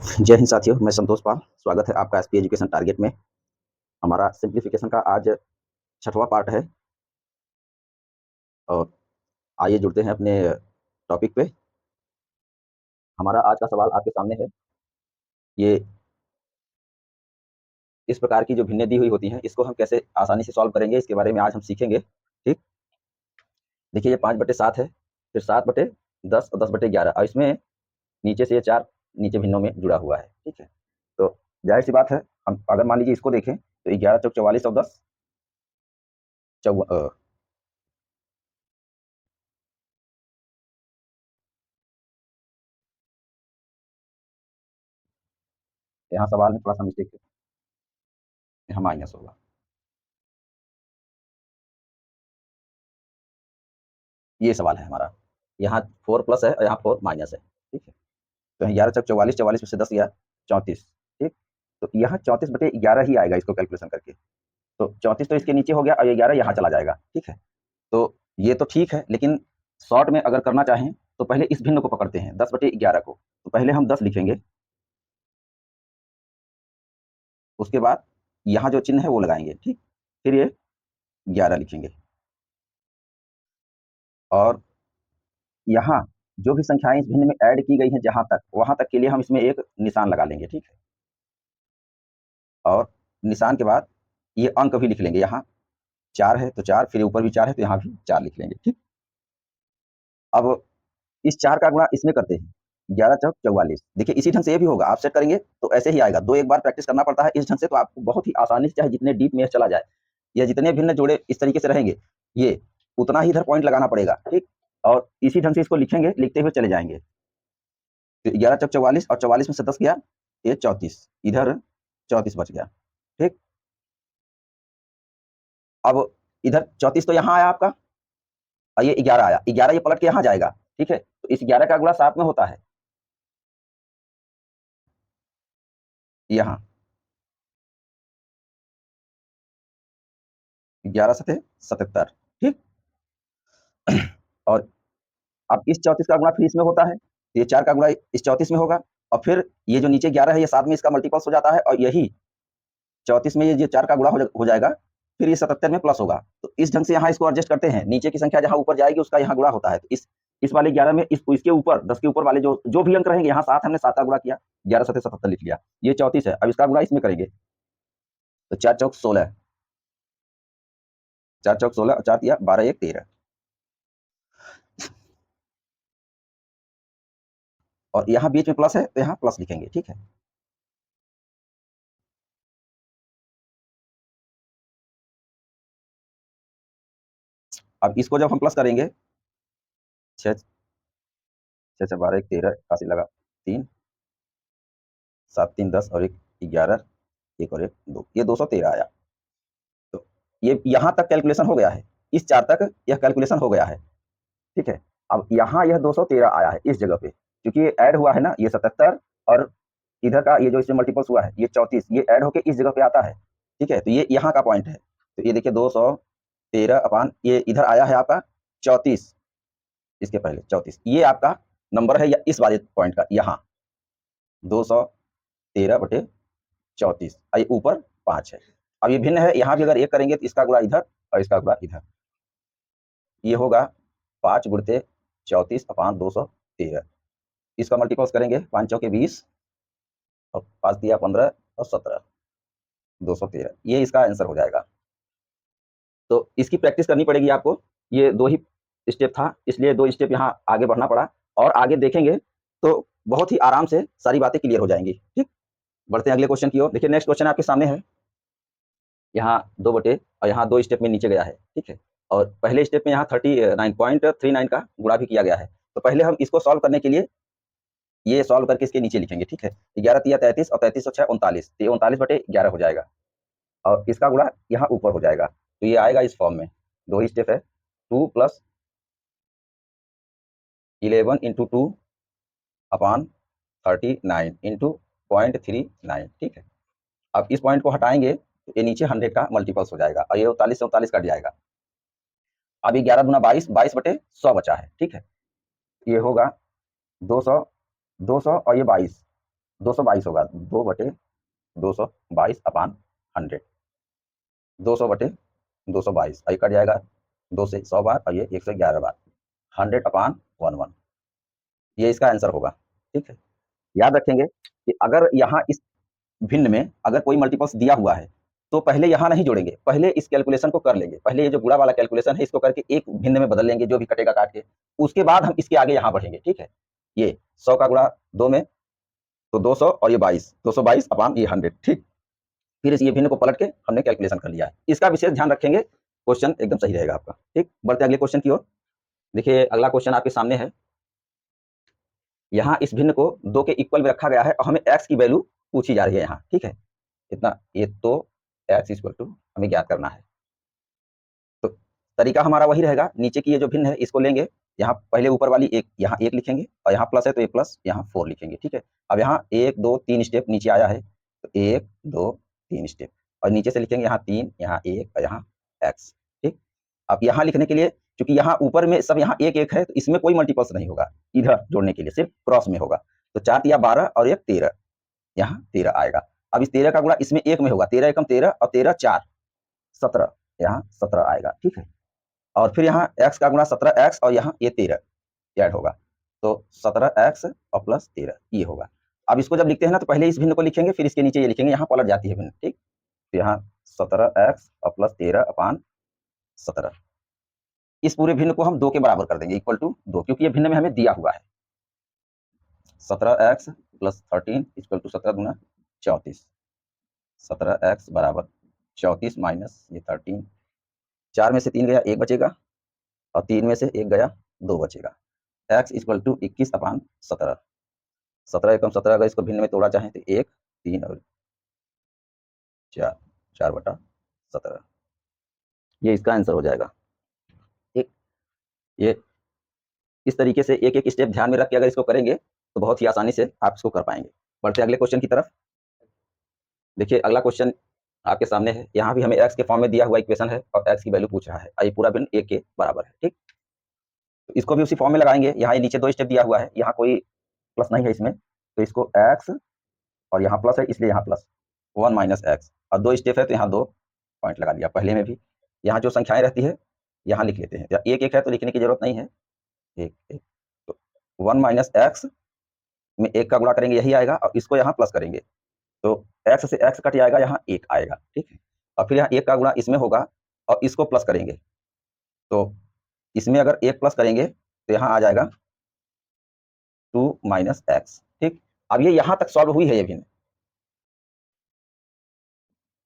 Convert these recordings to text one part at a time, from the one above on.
जय हिंद साथियों, मैं संतोष पाल। स्वागत है आपका एसपी एजुकेशन टारगेट में। हमारा सिंप्लीफिकेशन का आज छठवां पार्ट है और आइए जुड़ते हैं अपने टॉपिक पे। हमारा आज का सवाल आपके सामने है। ये इस प्रकार की जो भिन्नें दी हुई होती हैं, इसको हम कैसे आसानी से सॉल्व करेंगे, इसके बारे में आज हम सीखेंगे। ठीक, देखिए ये 5/7 है, फिर 7/10 और 10/11 और इसमें नीचे से ये 4 नीचे भिन्नों में जुड़ा हुआ है। ठीक है, तो जाहिर सी बात है, हम अगर मान लीजिए इसको देखें तो 11 चौक 44 और 10 यहाँ सवाल में थोड़ा सा मिस्टेक है, यहाँ माइनस होगा। ये सवाल है हमारा। यहाँ 4 प्लस है और यहाँ 4 माइनस है। ठीक है, तो 11 चौक 44, 44 में से 10 गया 34। ठीक, तो यहाँ 34/11 ही आएगा इसको कैलकुलेशन करके। तो 34 तो इसके नीचे हो गया और ये 11 यहाँ चला जाएगा। ठीक है, तो ये तो ठीक है, लेकिन शॉर्ट में अगर करना चाहें तो पहले इस भिन्न को पकड़ते हैं, 10/11 को। तो पहले हम 10 लिखेंगे, उसके बाद यहाँ जो चिन्ह है वो लगाएंगे। ठीक, फिर ये 11 लिखेंगे और यहाँ जो भी संख्याएं इस भिन्न में ऐड की गई हैं जहां तक, वहां तक के लिए हम इसमें एक निशान लगा लेंगे। ठीक है, और निशान के बाद ये अंक भी लिख लेंगे। यहाँ 4 है तो 4, फिर ऊपर भी 4 है तो यहाँ भी 4 लिख लेंगे। ठीक, अब इस 4 का गुणा इसमें करते हैं, 11 चौक 44। देखिए इसी ढंग से ये भी होगा, आप सेट करेंगे तो ऐसे ही आएगा। 2 एक बार प्रैक्टिस करना पड़ता है इस ढंग से, तो आपको बहुत ही आसानी से, चाहे जितने डीप में चला जाए या जितने भिन्न जोड़े इस तरीके से रहेंगे, ये उतना ही इधर पॉइंट लगाना पड़ेगा। ठीक, और इसी ढंग से इसको लिखेंगे, लिखते हुए चले जाएंगे। तो 11 चौक 44 और 44 में से 10 गया, ये 34, इधर 34 बच गया। ठीक, अब इधर 34 तो यहाँ आया आपका और ये 11 आया, 11 ये पलट के यहाँ जाएगा। ठीक है, तो इस 11 का गुणा 7 में होता है यहाँ, 11 सते 77। ठीक, और अब इस 34 का गुणा फिर इसमें होता है, तो ये 4 का गुणा इस 34 में होगा और फिर ये जो नीचे 11 है ये 7 में इसका मल्टीपल्स हो जाता है और यही 34 में ये जो 4 का गुणा हो जाएगा, फिर ये 77 में प्लस होगा। तो इस ढंग से यहाँ इसको एडजस्ट करते हैं, नीचे की संख्या जहाँ ऊपर जाएगी उसका यहाँ गुणा होता है। तो इस वाले 11 में इसके ऊपर 10 के ऊपर वाले जो भी अंक रहेंगे, यहाँ 7 हमने 7 का गुणा किया, 11 सते 77 लिख लिया। ये 34 है, अब इसका गुणा इसमें करेंगे तो 4 चौक 16, 4 चौक 16 और 4 दिया 12 1 13 और यहाँ बीच में प्लस है तो यहाँ प्लस लिखेंगे। ठीक है, अब इसको जब हम प्लस करेंगे, 6 6 12 1 13 81 लगा, 3 7 3 10 और 1 11, 1 और 1 2, ये 213 आया। तो ये यहाँ तक कैलकुलेशन हो गया है, इस 4 तक यह कैलकुलेशन हो गया है। ठीक है, अब यहाँ यह 213 आया है इस जगह पे, क्योंकि ये ऐड हुआ है ना, ये 77 और इधर का ये जो इसमें मल्टीपल्स हुआ है ये 34, ये ऐड होके इस जगह पे आता है। ठीक है, तो ये यहाँ का पॉइंट है। तो ये देखिए 213 अपान ये इधर आया है आपका 34, इसके पहले 34, ये आपका नंबर है या इस वाले पॉइंट का, यहाँ 213/34, ये ऊपर 5 है। अब ये भिन्न है, यहाँ भी अगर 1 करेंगे तो इसका गुणा इधर और इसका गुणा इधर, ये होगा 5 गुणित 34/213। इसका मल्टीपल्स करेंगे, 5 चौके 20 और 5 दिया 15 और 17, 213, ये इसका आंसर हो जाएगा। तो इसकी प्रैक्टिस करनी पड़ेगी आपको। ये 2 ही स्टेप था, इसलिए 2 स्टेप यहाँ आगे बढ़ना पड़ा और आगे देखेंगे तो बहुत ही आराम से सारी बातें क्लियर हो जाएंगी। ठीक, बढ़ते हैं अगले क्वेश्चन की ओर। देखिए नेक्स्ट क्वेश्चन आपके सामने है, यहाँ 2 बटे और यहाँ 2 स्टेप में नीचे गया है। ठीक है, और पहले स्टेप में यहाँ 39.39 का गुणा भी किया गया है। तो पहले हम इसको सॉल्व करने के लिए ये सॉल्व करके इसके नीचे लिखेंगे। ठीक है, 11 तिया 33 और 33 और 6 39, तो ये 39/11 हो जाएगा और इसका गुणा यहाँ ऊपर हो जाएगा। तो ये आएगा इस फॉर्म में, 2 ही स्टेप है, 2 + 11 × 2 अपान 39 इंटू 0.39। ठीक है, अब इस पॉइंट को हटाएंगे तो ये नीचे 100 का मल्टीपल्स हो जाएगा और ये 39 से 39 कट जाएगा। अब ये 11 दूना 22, 22/100 बचा है। ठीक है, ये होगा 200 200 और ये 22, 222 होगा, 2/222 अपान 100, 200/222 ये कट जाएगा 2 से 100 बार और ये 111 बार, 100/11 ये इसका आंसर होगा। ठीक है, याद रखेंगे कि अगर यहाँ इस भिन्न में अगर कोई मल्टीपल्स दिया हुआ है तो पहले यहाँ नहीं जोड़ेंगे, पहले इस कैलकुलेशन को कर लेंगे, पहले ये जो गुणा वाला कैलकुलेशन है इसको करके एक भिन्न में बदल लेंगे जो भी कटेगा काट के, उसके बाद हम इसके आगे यहाँ बढ़ेंगे। ठीक है, ये 100 का गुणा 2 में तो 200 और ये 22, 222 अपान ये 100। ठीक, फिर इस ये भिन्न को पलट के हमने कैलकुलेशन कर लिया है। इसका विशेष ध्यान रखेंगे, क्वेश्चन एकदम सही रहेगा आपका। ठीक, बढ़ते अगले क्वेश्चन की ओर। देखिए अगला क्वेश्चन आपके सामने है, यहाँ इस भिन्न को 2 के इक्वल में रखा गया है और हमें x की वैल्यू पूछी जा रही है यहाँ। ठीक है, इतना ये तो x इक्वल टू हमें ज्ञात करना है, तो तरीका हमारा वही रहेगा, नीचे की ये जो भिन्न है इसको लेंगे, यहाँ पहले ऊपर वाली एक यहाँ 1 लिखेंगे और यहाँ प्लस है तो ये प्लस यहाँ 4 लिखेंगे। ठीक है, अब यहाँ 1 2 3 स्टेप नीचे आया है तो 1 2 3 स्टेप और नीचे से लिखेंगे यहाँ 3 यहाँ 1 और यहाँ x। ठीक, अब यहाँ लिखने के लिए क्योंकि यहाँ ऊपर में सब यहाँ 1 1 है तो इसमें कोई मल्टीपल्स नहीं होगा, इधर जोड़ने के लिए सिर्फ क्रॉस में होगा, तो 4 या 12 और 1 13, यहाँ 13 आएगा। अब इस 13 का गुणा इसमें 1 में होगा, 13 एकम 13 और 13 4 17, यहाँ 17 आएगा। ठीक है, और फिर यहाँ x का गुणा 17x और यहाँ ये 13 ऐड होगा, तो 17x और प्लस 13 ये होगा। अब इसको जब लिखते हैं ना तो पहले इस भिन्न को लिखेंगे फिर इसके नीचे ये लिखेंगे, यहाँ पलट जाती है भिन्न। ठीक, तो यहाँ 17x और प्लस 13 अपान 17, इस पूरे भिन्न को हम 2 के बराबर कर देंगे, इक्वल टू 2, क्योंकि ये भिन्न में हमें दिया हुआ है 17x plus 13 equal to 17 Guna 34, 17x बराबर 34 माइनस ये 13, 4 में से 3 गया 1 बचेगा और 3 में से 1 गया 2 बचेगा, x इक्वल टू 21 अपान 17, 17 एकम 17 अगर इसको भिन्न में तोड़ा चाहें तो 1 3 और 4, 4/17 ये इसका आंसर हो जाएगा। ठीक, ये इस तरीके से एक एक स्टेप ध्यान में रख के अगर इसको करेंगे तो बहुत ही आसानी से आप इसको कर पाएंगे। बढ़ते अगले क्वेश्चन की तरफ। देखिए अगला क्वेश्चन आपके सामने है, यहाँ भी हमें x के फॉर्म में दिया हुआ इक्वेशन है और x की वैल्यू पूछ रहा है, ये पूरा भिन्न 1 के बराबर है। ठीक, तो इसको भी उसी फॉर्म में लगाएंगे, यहाँ ये नीचे 2 स्टेप दिया हुआ है, यहाँ कोई प्लस नहीं है इसमें, तो इसको x और यहाँ प्लस है इसलिए यहाँ प्लस 1 माइनस एक्स और 2 स्टेप है तो यहाँ 2 पॉइंट लगा दिया पहले में भी। यहाँ जो संख्याएं रहती है यहाँ लिख लेते हैं, या 1 1 है तो लिखने की जरूरत नहीं है, 1 1, तो 1 माइनस एक्स में 1 का गुणा करेंगे यही आएगा और इसको यहाँ प्लस करेंगे तो x से x कट जाएगा, यहाँ 1 आएगा। ठीक है, और फिर यहाँ 1 का गुणा इसमें होगा और इसको प्लस करेंगे, तो इसमें अगर 1 प्लस करेंगे तो यहाँ आ जाएगा 2 माइनस एक्स। ठीक, अब ये यहाँ तक सॉल्व हुई है ये भिन्न,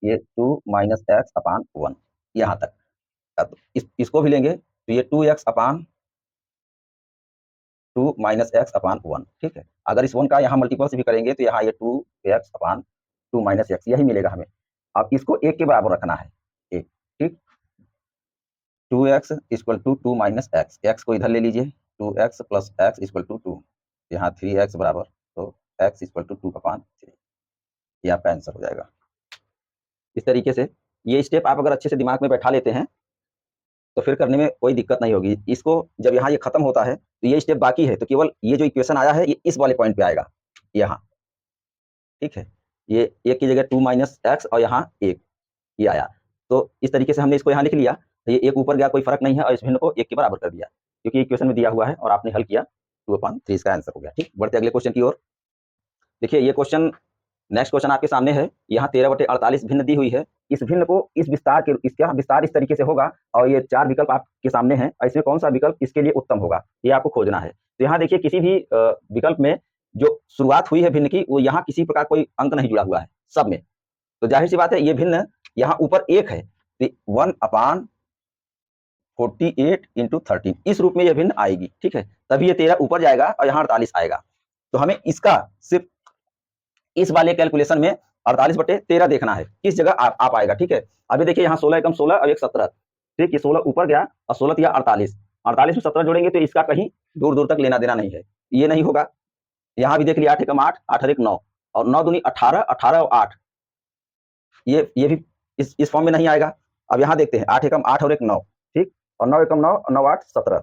ये 2 माइनस एक्स अपान 1 यहाँ तक। अब इसको भी लेंगे तो ये 2x अपान 2 माइनस एक्स अपान 1। ठीक है, अगर इस 1 का यहाँ मल्टीपल्स भी करेंगे तो यहाँ ये 2x अपान 2 माइनस एक्स यही मिलेगा हमें। अब इसको 1 के बराबर रखना है, 1। ठीक, 2x equal to 2 minus x, x को इधर ले लीजिए, 2x plus x equal to 2, यहाँ 3x बराबर, तो x इक्वल टू 2 अपान 3, ये आपका आंसर हो जाएगा। इस तरीके से ये स्टेप आप अगर अच्छे से दिमाग में बैठा लेते हैं तो फिर करने में कोई दिक्कत नहीं होगी। इसको जब यहाँ ये खत्म होता है तो ये स्टेप बाकी है, तो केवल ये जो इक्वेशन आया है ये इस वाले पॉइंट पे आएगा यहाँ। ठीक है, ये 1 की जगह 2 माइनस एक्स और यहाँ 1 ये आया, तो इस तरीके से हमने इसको यहाँ लिख लिया, तो ये 1 ऊपर गया कोई फर्क नहीं है और इस भिन्न को 1 के बराबर कर दिया क्योंकि इक्वेशन में दिया हुआ है और आपने हल किया, 2/3 इसका आंसर हो गया। ठीक, बढ़ते अगले क्वेश्चन की ओर। देखिए ये क्वेश्चन, नेक्स्ट क्वेश्चन आपके सामने है, यहाँ 13/48 भिन्न दी हुई है, इस भिन्न को इस विस्तार के इसका विस्तार इस तरीके से होगा और ये 4 विकल्प आपके सामने हैं, इसमें कौन सा विकल्प इसके लिए उत्तम होगा ये आपको खोजना है। तो यहाँ देखिए किसी भी विकल्प में जो शुरुआत हुई है भिन्न की वो यहाँ किसी प्रकार कोई अंक नहीं जुड़ा हुआ है सब में, तो जाहिर सी बात है ये भिन्न यहाँ ऊपर 1 है तो 1/48 इंटू 13 इस रूप में ये भिन्न आएगी। ठीक है, तभी ये 13 ऊपर जाएगा और यहाँ 48 आएगा, तो हमें इसका सिर्फ इस वाले कैलकुलेशन में 48/13 देखना है किस जगह आप आएगा। ठीक है, अभी देखिए यहाँ 16 एकम 16 और 1 17, ठीक, ये 16 ऊपर गया और 16 दिया 48, 48 में 17 जोड़ेंगे तो इसका कहीं दूर दूर तक लेना देना नहीं है, ये नहीं होगा। यहाँ भी देख लिया 8 एकम 8, 8 और 1 9 और 9 दूनी 18, 18 और 8 ये भी इस फॉर्म में नहीं आएगा। अब यहाँ देखते हैं 8 एकम 8 और 1 9, ठीक, और 9 एकम 9 9 8 17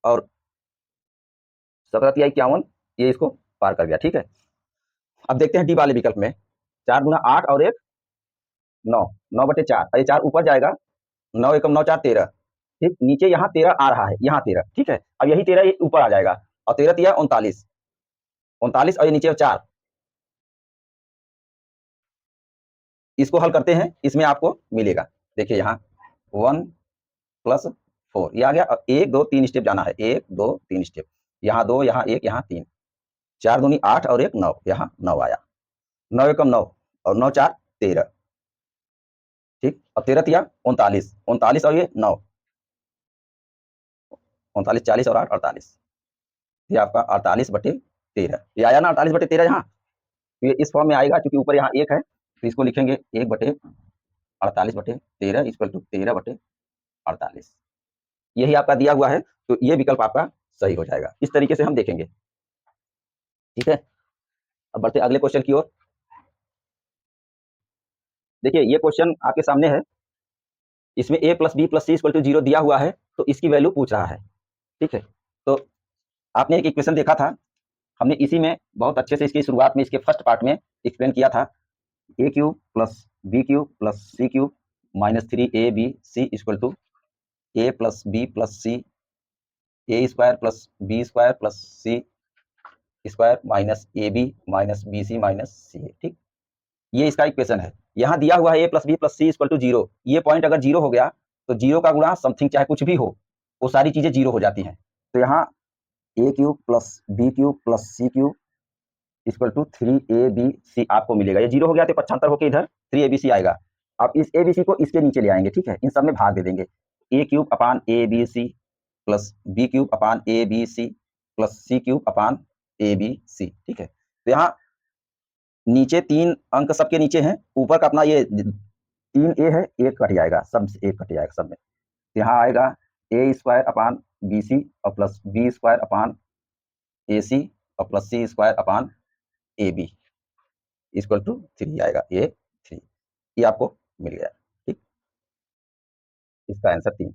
और 17 तिया 51, ये इसको पार कर गया। ठीक है, अब देखते हैं डी वाले विकल्प में, 4 गुना 8 और 1 9, 9/4, और ये 4 ऊपर जाएगा, 9 एकम 9 4 13, ठीक, नीचे यहाँ 13 आ रहा है, यहाँ 13, ठीक है। अब यही 13 ये ऊपर आ जाएगा, और 13 तिया 39, 39 और ये नीचे 4, इसको हल करते हैं, इसमें आपको मिलेगा, देखिए यहाँ 1 + 4 ये आ गया। 1 2 3 स्टेप जाना है, 1 2 3 स्टेप, यहाँ 2 यहाँ 1 यहाँ 3, 4 दूनी 8 और 1 9, यहाँ 9 आया, 9 एकम 9 और 9 4 13, ठीक, और 13 तिया 39, 39 और ये 9, 39 40 और 8 48, ये आपका 48/13, ये आया ना 48/13 यहाँ, तो ये इस फॉर्म में आएगा, क्योंकि ऊपर यहाँ 1 है, तो इसको लिखेंगे 1/48/13 इक्वल टू 13/48, यही आपका दिया हुआ है, तो ये विकल्प आपका सही हो जाएगा। इस तरीके से हम देखेंगे, ठीक है। अब बढ़ते अगले क्वेश्चन की ओर। देखिए ये क्वेश्चन आपके सामने है, इसमें a + b + c = 0 दिया हुआ है, तो इसकी वैल्यू पूछ रहा है, ठीक है। तो आपने एक इक्वेशन देखा था, हमने इसी में बहुत अच्छे से इसकी शुरुआत में, इसके फर्स्ट पार्ट में एक्सप्लेन किया था, a³ + b³ + c³ - 3abc = a + b + c a² + b² + c² - ab - bc - ca, ठीक, ये इसका इक्वेशन है। यहाँ दिया हुआ है a + b + c = 0, ये पॉइंट अगर 0 हो गया, तो 0 का गुणा समथिंग चाहे कुछ भी हो, वो सारी चीजें 0 हो जाती हैं। तो यहाँ a³ + b³ + c³ = 3abc आपको मिलेगा, ये 0 हो गया तो पक्षांतर होकर इधर 3abc आएगा। अब इस abc को इसके नीचे ले आएंगे, ठीक है, इन सब में भाग दे देंगे, a³/abc + b³/abc + c³/abc, ठीक है। तो यहाँ नीचे 3 अंक सबके नीचे हैं, ऊपर का अपना ये 3a है, 1 कट जाएगा, सब 1 कट जाएगा सब में, यहाँ आएगा a² और प्लस b² ac और प्लस c² ab = 3 आएगा, ये 3, ये आपको मिल गया, ठीक, इसका आंसर 3।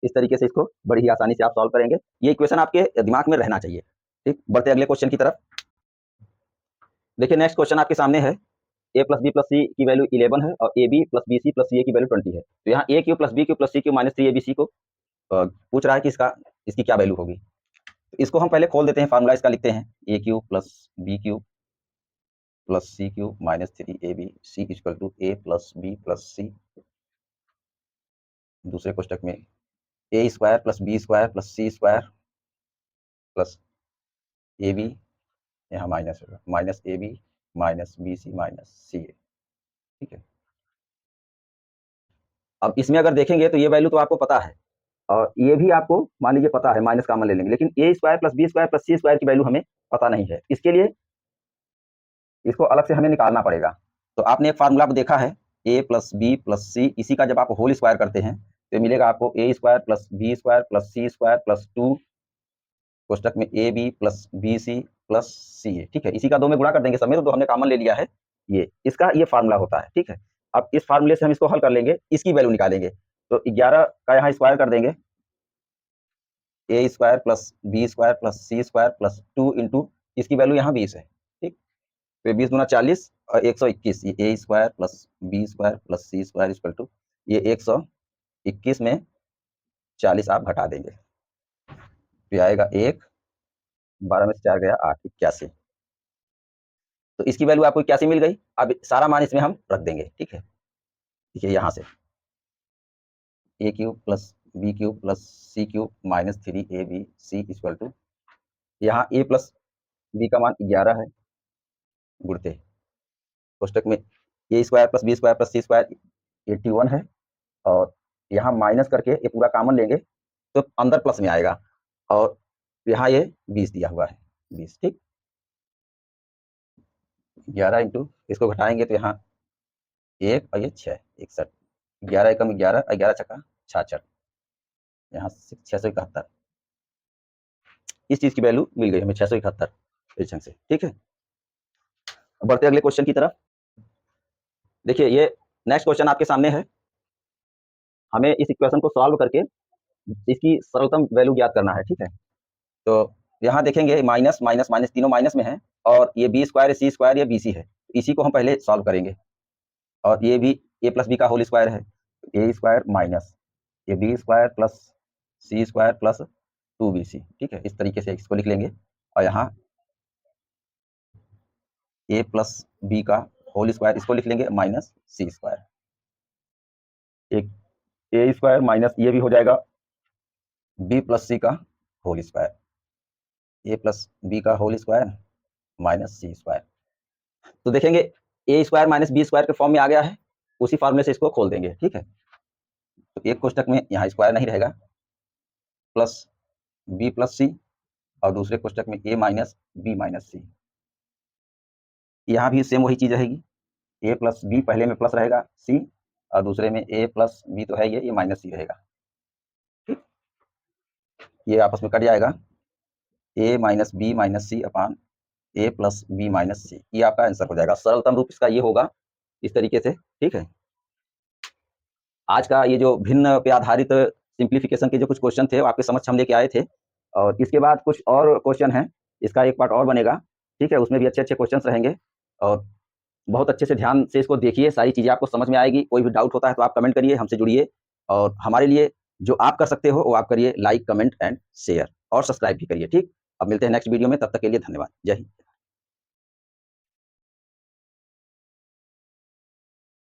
इस तरीके से इसको बड़ी ही आसानी से आप सॉल्व करेंगे, ये इक्वेशन आपके दिमाग में रहना चाहिए, ठीक। बढ़ते अगले क्वेश्चन की तरफ। देखिए नेक्स्ट क्वेश्चन आपके सामने है, a + b + c की वैल्यू 11 है और ab + bc + ca की वैल्यू 20 है। तो यहाँ a³ + b³ + c³ - 3abc को पूछ रहा है कि इसकी क्या वैल्यू होगी। तो इसको हम पहले खोल देते हैं, फार्मूला इसका लिखते हैं, a³ + b³ + c³ - 3abc = a + b + c, दूसरे कोष्टक में a² + b² + c² plus ab, यहाँ माइनस होगा, -ab - bc - ca, ठीक है। अब इसमें अगर देखेंगे तो ये वैल्यू तो आपको पता है, और ये भी आपको मान लीजिए पता है, माइनस कॉमन ले लेंगे, लेकिन a² + b² + c² की वैल्यू हमें पता नहीं है, इसके लिए इसको अलग से हमें निकालना पड़ेगा। तो आपने एक फार्मूला देखा है, a + b + c, इसी का जब आप होल स्क्वायर करते हैं तो मिलेगा आपको a² + b² + c² + 2 कोष्टक में ab + bc + ca, ठीक है। इसी का 2 में गुणा कर देंगे, सब में तो 2 हमने कॉमन ले लिया है, ये इसका ये फार्मूला होता है, ठीक है। अब इस फार्मूले से हम इसको हल कर लेंगे, इसकी वैल्यू निकालेंगे, तो 11 का यहाँ स्क्वायर कर देंगे, a² + b² + c² + 2 इंटू इसकी वैल्यू यहाँ 20 है, ठीक, तो 20 गुना 40 और 121, ये a² + b² + c² = ये 121 में 40 आप घटा देंगे, तो आएगा 1, 12 में से 4 गया 8, 81, तो इसकी वैल्यू आपको 81 मिल गई। अब सारा मान इसमें हम रख देंगे, ठीक है। देखिए यहाँ से a³ + b³ + c³ - 3abc = यहाँ a + b का मान 11 है, गुणते कोष्टक में a² + b² + c² 81 है, और यहाँ माइनस करके ये पूरा कॉमन लेंगे तो अंदर प्लस में आएगा, और यहाँ ये 20 दिया हुआ है, 20, ठीक, 11 इंटू इसको घटाएंगे तो यहाँ 1 और ये 6, 61, 11 एकम 11, 11 छक्का 66, यहाँ 671, इस चीज की वैल्यू मिल गई हमें 671 इस ढंग से, ठीक है। बढ़ते अगले क्वेश्चन की तरफ। देखिए ये नेक्स्ट क्वेश्चन आपके सामने है, हमें इस इक्वेशन को सॉल्व करके इसकी सरलतम वैल्यू ज्ञात करना है, ठीक है। तो यहाँ देखेंगे माइनस माइनस माइनस तीनों माइनस में है, और ये बी स्क्वायर सी स्क्वायर ये BC है, इसी को हम पहले सॉल्व करेंगे। और ये भी a प्लस बी का होल स्क्वायर है, a स्क्वायर माइनस ये बी स्क्वायर प्लस सी स्क्वायर प्लस 2BC, ठीक है। इस तरीके से इसको लिख लेंगे और यहाँ a प्लस बी का होल स्क्वायर इसको लिख लेंगे माइनस सी स्क्वायर, एक a स्क्वायर माइनस ये भी हो जाएगा b प्लस सी का whole square, a plus B का whole square minus C square. तो देखेंगे a square minus B square के फॉर्म में आ गया है, उसी फॉर्मूले से इसको खोल देंगे, ठीक है। तो एक कोष्टक में यहाँ स्क्वायर नहीं रहेगा, प्लस बी प्लस सी, और दूसरे कोष्टक में a माइनस बी माइनस सी। यहाँ भी सेम वही चीज रहेगी, a प्लस बी पहले में प्लस रहेगा c, और दूसरे में a प्लस बी तो है ये माइनस सी रहेगा, ठीक। ये आपस में कट जाएगा, a minus B minus C upon a plus B minus C, ये आपका आंसर हो जाएगा। सरलतम रूप इसका ये होगा इस तरीके से, ठीक है। आज का ये जो भिन्न पे आधारित सिंप्लीफिकेशन के जो कुछ क्वेश्चन थे वो आपके समक्ष हम लेके आए थे, और इसके बाद कुछ और क्वेश्चन है, इसका एक पार्ट और बनेगा, ठीक है। उसमें भी अच्छे अच्छे क्वेश्चंस रहेंगे, और बहुत अच्छे से ध्यान से इसको देखिए, सारी चीजें आपको समझ में आएगी। कोई भी डाउट होता है तो आप कमेंट करिए, हमसे जुड़िए, और हमारे लिए जो आप कर सकते हो वो आप करिए, लाइक कमेंट एंड शेयर, और सब्सक्राइब भी करिए, ठीक। अब मिलते हैं नेक्स्ट वीडियो में, तब तक के लिए धन्यवाद, जय हिंद।